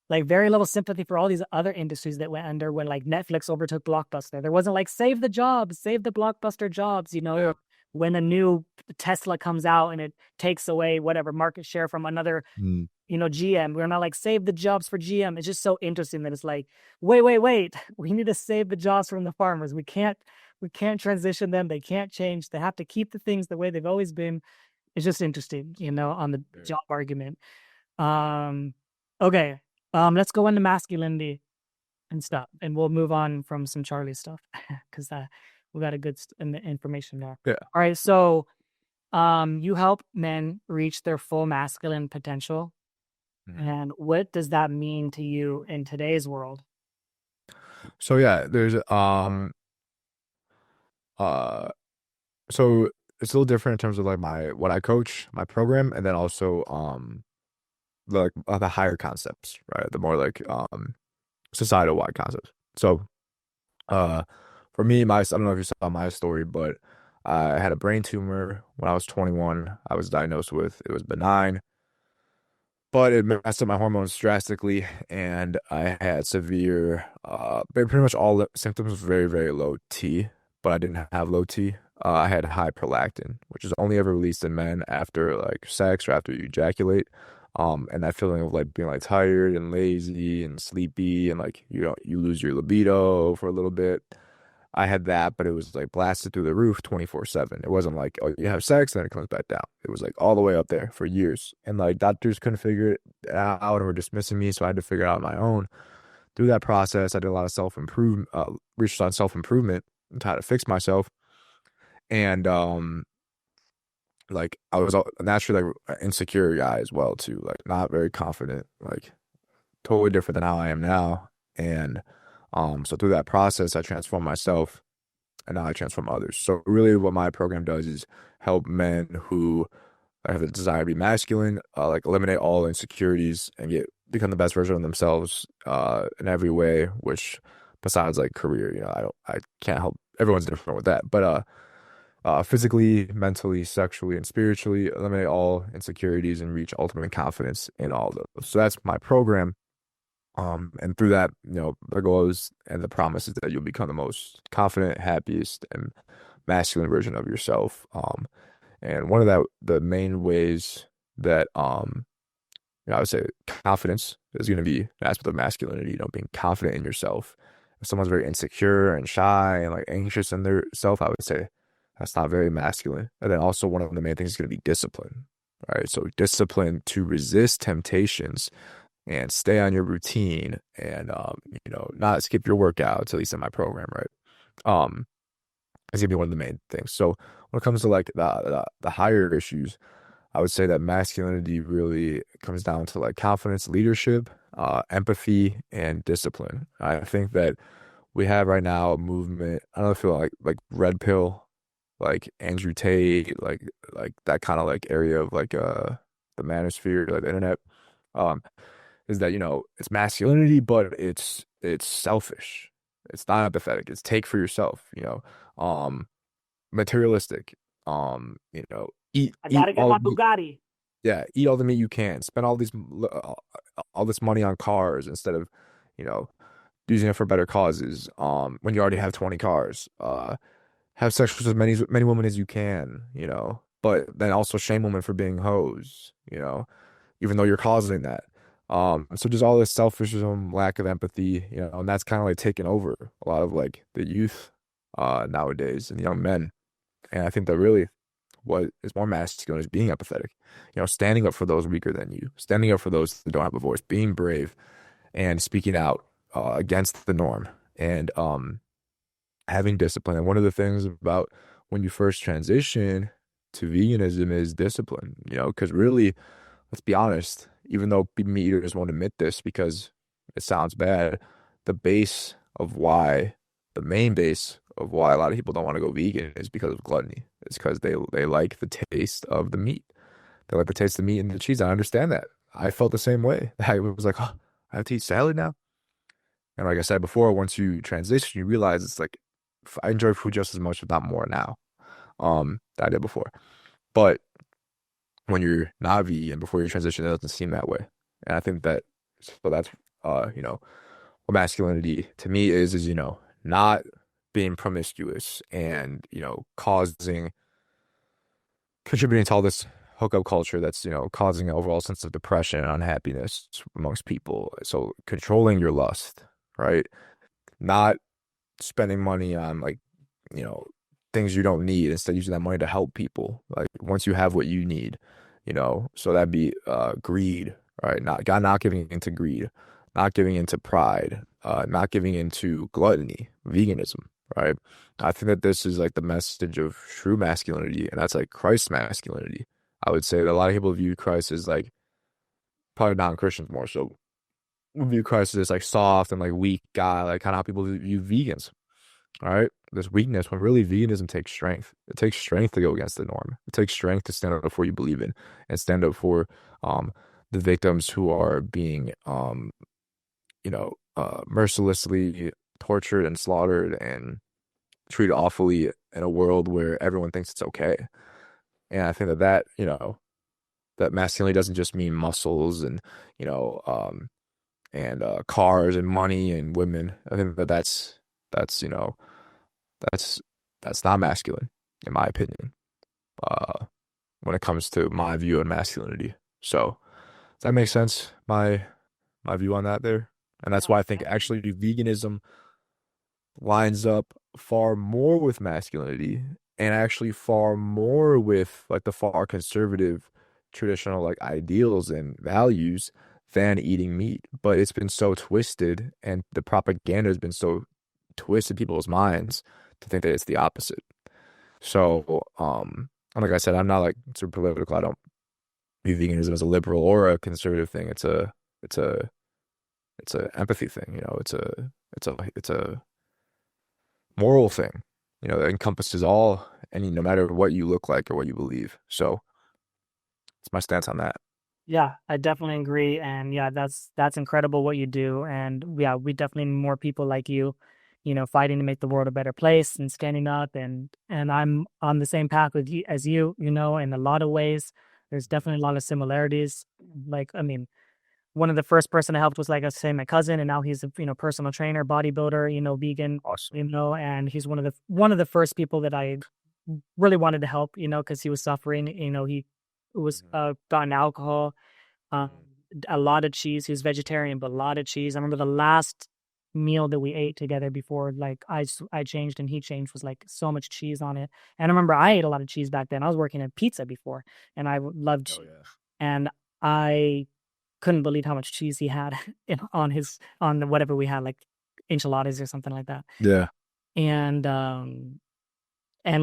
like very little sympathy for all these other industries that went under when like Netflix overtook Blockbuster. There wasn't like save the jobs, save the Blockbuster jobs, Yeah. when a new Tesla comes out and it takes away whatever market share from another, GM. We're not like save the jobs for GM. It's just so interesting that it's like, wait. We need to save the jobs from the farmers. We can't transition them. They can't change. They have to keep the things the way they've always been. It's just interesting, on the job argument. Okay. Let's go into masculinity and stuff, and we'll move on from some Charlie stuff because we got a good information there. Yeah. All right. So, you help men reach their full masculine potential. And what does that mean to you in today's world? So yeah, there's so it's a little different in terms of like what I coach, my program, and then also the higher concepts, right? The more like societal wide concepts. So for me, I don't know if you saw my story, but I had a brain tumor when I was 21. I was diagnosed with, it was benign, but it messed up my hormones drastically, and I had severe, pretty much all the symptoms was very, very low T, but I didn't have low T. I had high prolactin, which is only ever released in men after like sex or after you ejaculate. And that feeling of like being like tired and lazy and sleepy and like you lose your libido for a little bit. I had that, but it was like blasted through the roof 24/7. It wasn't like, oh, you have sex, then it comes back down. It was like all the way up there for years. And like doctors couldn't figure it out or were dismissing me, so I had to figure it out on my own. Through that process, I did a lot of self-improvement, research on self-improvement and how to fix myself. And like I was naturally like an insecure guy as well too, like not very confident, like totally different than how I am now. And so through that process, I transformed myself, and now I transform others. So really what my program does is help men who have a desire to be masculine, like eliminate all insecurities and become the best version of themselves in every way, which besides like career, I can't help, everyone's different with that, but physically, mentally, sexually, and spiritually, eliminate all insecurities and reach ultimate confidence in all of those. So that's my program. And through that, the goal is and the promise is that you'll become the most confident, happiest, and masculine version of yourself. And one of the main ways that I would say confidence is going to be an aspect of masculinity, being confident in yourself. If someone's very insecure and shy and like anxious in their self, I would say that's not very masculine. And then also one of the main things is going to be discipline, right? So discipline to resist temptations and stay on your routine and not skip your workouts, at least in my program, right? Um, it's gonna be one of the main things. So when it comes to like the higher issues, I would say that masculinity really comes down to like confidence, leadership, empathy, and discipline. I think that we have right now a movement. I don't feel like red pill, like Andrew Tate, like that kind of like area of like the manosphere, like the internet. Um, is that it's masculinity, but it's selfish. It's not empathetic. It's take for yourself. Um, materialistic. I Eat gotta get all my Bugatti. yeah, eat all the meat you can. Spend all this money on cars instead of you know using it for better causes. When you already have 20 cars. Have sex with as many women as you can. But then also shame women for being hoes. Even though you're causing that. So just all this selfishism, lack of empathy, and that's kind of like taking over a lot of like the youth nowadays and young men. And I think that really what is more masculine is being empathetic, standing up for those weaker than you, standing up for those that don't have a voice, being brave and speaking out against the norm and having discipline. And one of the things about when you first transition to veganism is discipline, because really, let's be honest, even though meat eaters won't admit this because it sounds bad, the base of why, the main base of why a lot of people don't want to go vegan is because of gluttony. It's because they like the taste of the meat. They like the taste of the meat and the cheese. I understand that. I felt the same way. I was like, oh, I have to eat salad now. And like I said before, once you transition, you realize it's like I enjoy food just as much, if not more now, than I did before. But when you're not vegan before you transition, it doesn't seem that way. And I think that so that's what masculinity to me is not being promiscuous and causing contributing to all this hookup culture that's causing an overall sense of depression and unhappiness amongst people. So controlling your lust, right? Not spending money on like you know things you don't need, instead using that money to help people like once you have what you need, so that'd be greed, right? Not giving into greed, not giving into pride, not giving into gluttony, veganism, right? I think that this is like the message of true masculinity, and that's like Christ's masculinity. I would say that a lot of people view Christ as like probably non-Christians more so view Christ as this like soft and like weak guy, like kind of how people view vegans. All right, this weakness when really veganism takes strength. It takes strength to go against the norm. It takes strength to stand up for what you believe in and stand up for the victims who are being mercilessly tortured and slaughtered and treated awfully in a world where everyone thinks it's okay. And I think that masculinity doesn't just mean muscles and you know cars and money and women. I think that's that's that's not masculine, in my opinion, uh, when it comes to my view on masculinity. So does that make sense? My view on that there, and that's why I think actually veganism lines up far more with masculinity and actually far more with like the far conservative traditional like ideals and values than eating meat. But it's been so twisted and the propaganda has been so twisted people's minds to think that it's the opposite. So, and like I said, I'm not like super political. I don't view veganism as a liberal or a conservative thing. It's a empathy thing. It's a moral thing. That encompasses all any no matter what you look like or what you believe. So, it's my stance on that. Yeah, I definitely agree. And yeah, that's incredible what you do. And yeah, we definitely need more people like you, fighting to make the world a better place and standing up and I'm on the same path with you as you, in a lot of ways. There's definitely a lot of similarities. Like, I mean, one of the first person I helped was, like I say, my cousin, and now he's a, personal trainer, bodybuilder, vegan, Awesome. and he's one of the first people that I really wanted to help, because he was suffering. He was gotten alcohol, um, a lot of cheese. He was vegetarian, but a lot of cheese. I remember the last meal that we ate together before, like I changed and he changed, was like so much cheese on it. And I remember I ate a lot of cheese back then. I was working at pizza before, and I loved Oh cheese. yeah. And I couldn't believe how much cheese he had on whatever we had, like enchiladas or something like that. Yeah. And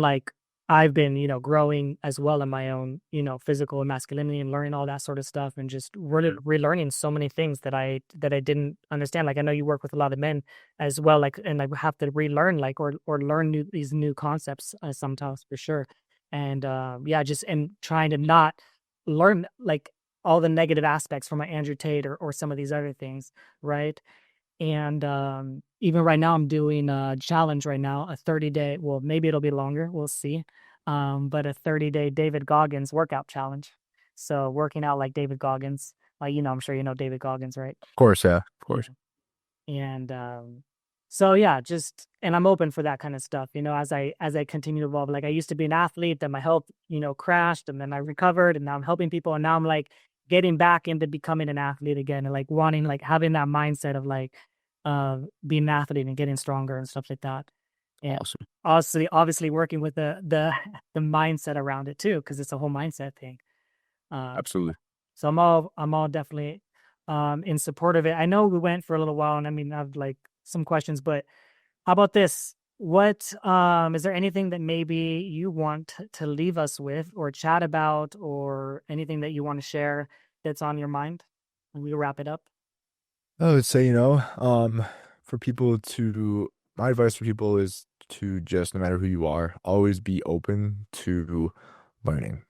like I've been, growing as well in my own, physical and masculinity, and learning all that sort of stuff, and just really relearning so many things that I didn't understand. Like I know you work with a lot of men as well, like, and I have to relearn, like, or learn these new concepts sometimes, for sure. And yeah, just and trying to not learn like all the negative aspects from my Andrew Tate or some of these other things, right? And even right now, I'm doing a challenge right now, a 30-day, well, maybe it'll be longer, we'll see. But a 30-day David Goggins workout challenge. So working out like David Goggins, like, I'm sure you know David Goggins, right? Of course, yeah. Of Yeah. course. And so yeah, just, and I'm open for that kind of stuff, as I continue to evolve. Like I used to be an athlete, then my health, crashed, and then I recovered, and now I'm helping people, and now I'm like getting back into becoming an athlete again, and like wanting, like having that mindset of like being an athlete and getting stronger and stuff like that. And Awesome. obviously working with the mindset around it too, because it's a whole mindset thing. Absolutely. So I'm all definitely in support of it. I know we went for a little while, and I mean, I have like some questions, but how about this? What is there anything that maybe you want to leave us with or chat about, or anything that you want to share that's on your mind? And we'll wrap it up. I would say, for people to, my advice for people is to just, no matter who you are, always be open to learning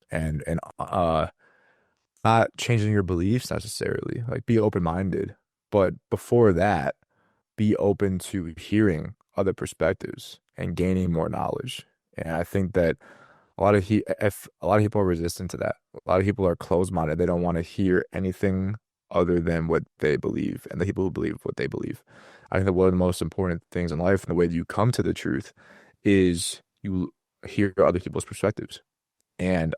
and not changing your beliefs necessarily. Like be open-minded, but before that, be open to hearing other perspectives and gaining more knowledge. And I think that if a lot of people are resistant to that, a lot of people are closed-minded. They don't want to hear anything other than what they believe and the people who believe what they believe. I think that one of the most important things in life and the way that you come to the truth is you hear other people's perspectives. And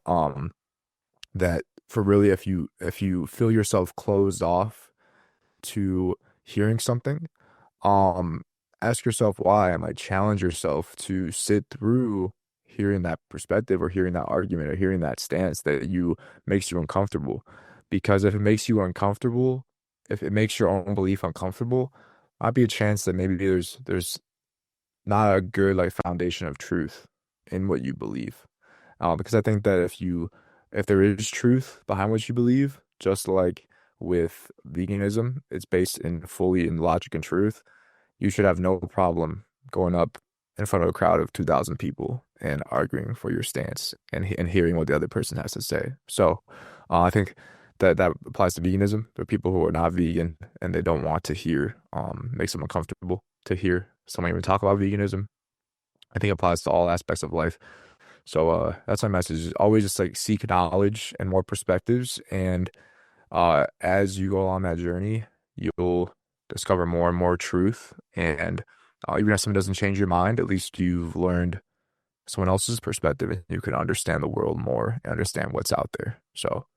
that for really, if you feel yourself closed off to hearing something, ask yourself why. I might challenge yourself to sit through hearing that perspective or hearing that argument or hearing that stance that you makes you uncomfortable. Because if it makes you uncomfortable, if it makes your own belief uncomfortable, might be a chance that maybe there's not a good like foundation of truth in what you believe. Because I think that if there is truth behind what you believe, just like with veganism, it's based in fully in logic and truth. You should have no problem going up in front of a crowd of 2,000 people and arguing for your stance and hearing what the other person has to say. So I think that applies to veganism. There are people who are not vegan and they don't want to hear, makes them uncomfortable to hear someone even talk about veganism. I think it applies to all aspects of life. So that's my message. Is always just like seek knowledge and more perspectives. And as you go on that journey, you'll discover more and more truth. And even if something doesn't change your mind, at least you've learned someone else's perspective and you can understand the world more and understand what's out there. So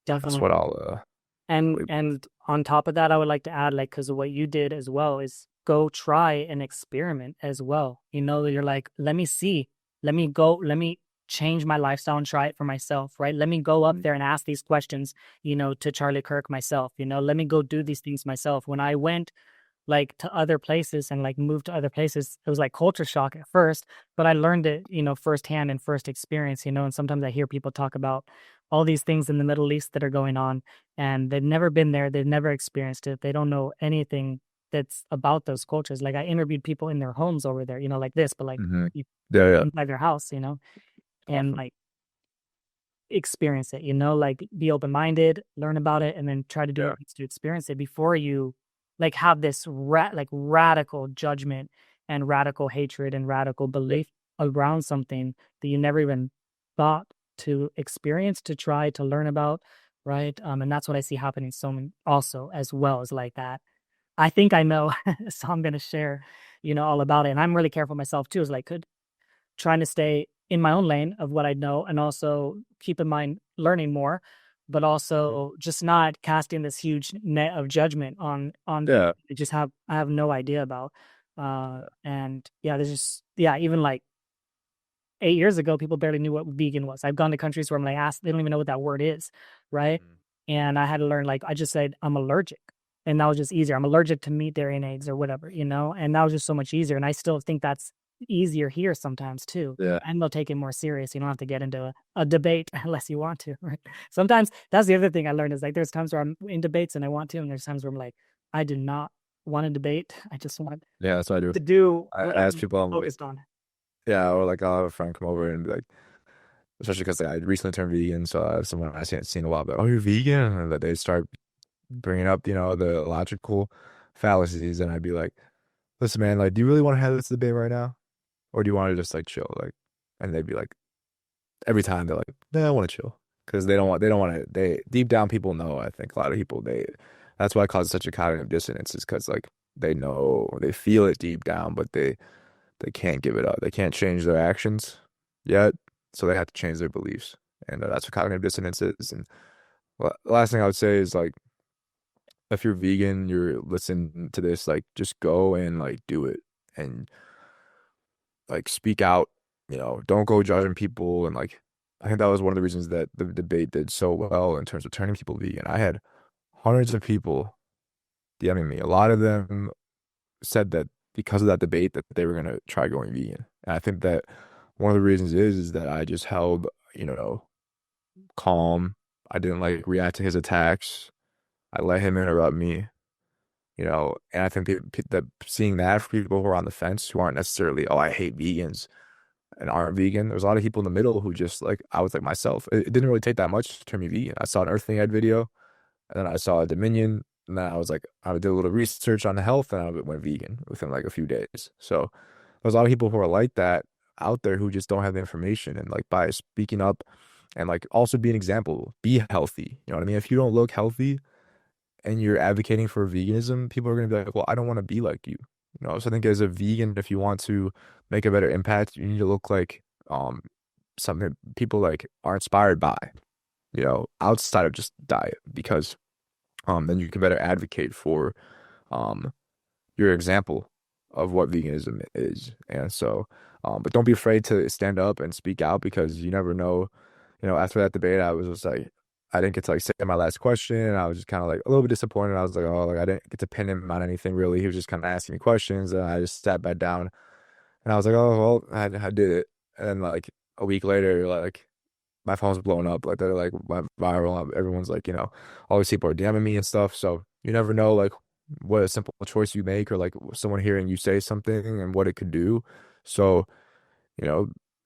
that's Definitely. what I'll And on top of that, I would like to add, like, because of what you did as well, is go try and experiment as well. You're like, let me see, let me change my lifestyle and try it for myself, right? Let me go up there and ask these questions, to Charlie Kirk myself, let me go do these things myself. When I went like to other places and like moved to other places, it was like culture shock at first, but I learned it, firsthand and first experience, and sometimes I hear people talk about all these things in the Middle East that are going on, and they've never been there, they've never experienced it, they don't know anything that's about those cultures. Like I interviewed people in their homes over there, like this, but like Mhm. you Yeah. inside their house, and like experience it, like be open-minded, learn about it, and then try to do Yeah. what needs to experience it before you like have this like radical judgment and radical hatred and radical belief around something that you never even thought to experience, to try to learn about, right? And that's what I see happening so many also as well as like that. I think I know, so I'm gonna share, all about it. And I'm really careful myself too, is like trying to stay in my own lane of what I know and also keep in mind learning more, but also just not casting this huge net of judgment on Yeah. I have no idea about. And yeah, there's just even like 8 years ago, people barely knew what vegan was. I've gone to countries where I'm like asked, they don't even know what that word is, right? And I had to learn, like, I just said I'm allergic. And that was just easier. I'm allergic to meat, dairy, and eggs or whatever, and that was just so much easier. And I still think that's easier here sometimes too. Yeah. And they'll take it more serious. You don't have to get into a debate unless you want to, right? Sometimes that's the other thing I learned is like there's times where I'm in debates and I want to, and there's times where I'm like, I do not want to debate. I just want Yeah, that's what I do. to do I what ask I'm people, I'm like, focused on. yeah, or like I'll have a friend come over and be like, especially because I recently turned vegan, so I have someone I hadn't seen in a while, but oh, you're vegan? And that they start bringing up, the logical fallacies, and I'd be like, listen, man, like, do you really want to have this debate right now, or do you want to just like chill, like? And they'd be like, every time they're like, nah, I want to chill, because they don't want to. They deep down, people know. I think a lot of people that's why it causes such a cognitive dissonance, is because like they know, they feel it deep down, but they can't give it up. They can't change their actions yet, so they have to change their beliefs, and that's what cognitive dissonance is. And the last thing I would say is like, if you're vegan, you're listening to this, like, just go and like do it and like speak out. Don't go judging people. And like, I think that was one of the reasons that the debate did so well in terms of turning people vegan. I had hundreds of people DMing me. A lot of them said that because of that debate that they were gonna try going vegan. And I think that one of the reasons is that I just held, calm. I didn't like react to his attacks. I let him interrupt me, and I think that seeing that for people who are on the fence, who aren't necessarily, oh, I hate vegans and aren't vegan. There's a lot of people in the middle who just like, I was like myself. It didn't really take that much to turn me vegan. I saw an Earthling Ed video, and then I saw a Dominion, and then I was like, I did a little research on the health, and I went vegan within like a few days. So there's a lot of people who are like that out there who just don't have the information, and like by speaking up and like also be an example, be healthy. You know what I mean? If you don't look healthy and you're advocating for veganism, people are going to be like, well, I don't want to be like you. So I think as a vegan, if you want to make a better impact, you need to look like something people like are inspired by, outside of just diet, because then you can better advocate for your example of what veganism is. And so, but don't be afraid to stand up and speak out, because you never know. After that debate, I was just like, I didn't get to like say my last question, and I was just kind of like a little bit disappointed. I was like, oh, like I didn't get to pin him on anything really. He was just kind of asking me questions, and I just sat back down, and I was like, oh, well, I did it. And then like a week later, like my phone's blowing up, like they're like went viral. Everyone's like, all these people are DMing me and stuff. So you never know like what a simple choice you make, or like someone hearing you say something and what it could do. So, in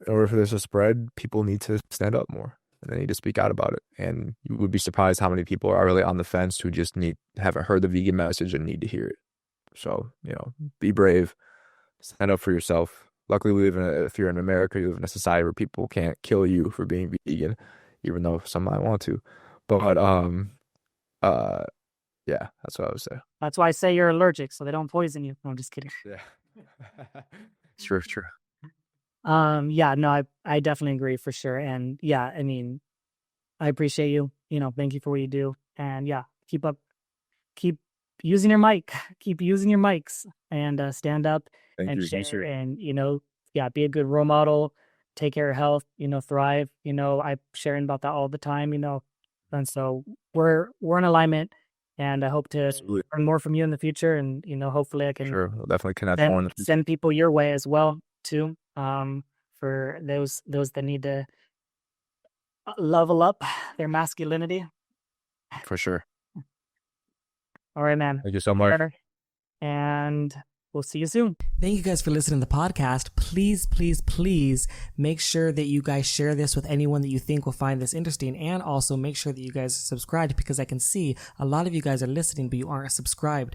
order for this to spread, people need to stand up more, and they need to speak out about it. And you would be surprised how many people are really on the fence who just haven't heard the vegan message and need to hear it. So, be brave, stand up for yourself. Luckily, if you're in America, you live in a society where people can't kill you for being vegan, even though some might want to. But yeah, that's what I would say. That's why I say you're allergic, so they don't poison you. No, I'm just kidding. Yeah. True. Yeah, no, I definitely agree for sure. And yeah, I mean, I appreciate you, thank you for what you do. And yeah, keep using your mic, keep using your mics, and stand up and share, and, yeah, be a good role model, take care of health, thrive, I'm sharing about that all the time, and so we're in alignment, and I hope to learn more from you in the future. And, hopefully I can we'll definitely connect send people your way as well too. For those that need to level up their masculinity. For sure. All right, man. Thank you so much. And we'll see you soon. Thank you guys for listening to the podcast. Please, please, please make sure that you guys share this with anyone that you think will find this interesting. And also make sure that you guys subscribe, because I can see a lot of you guys are listening, but you aren't subscribed.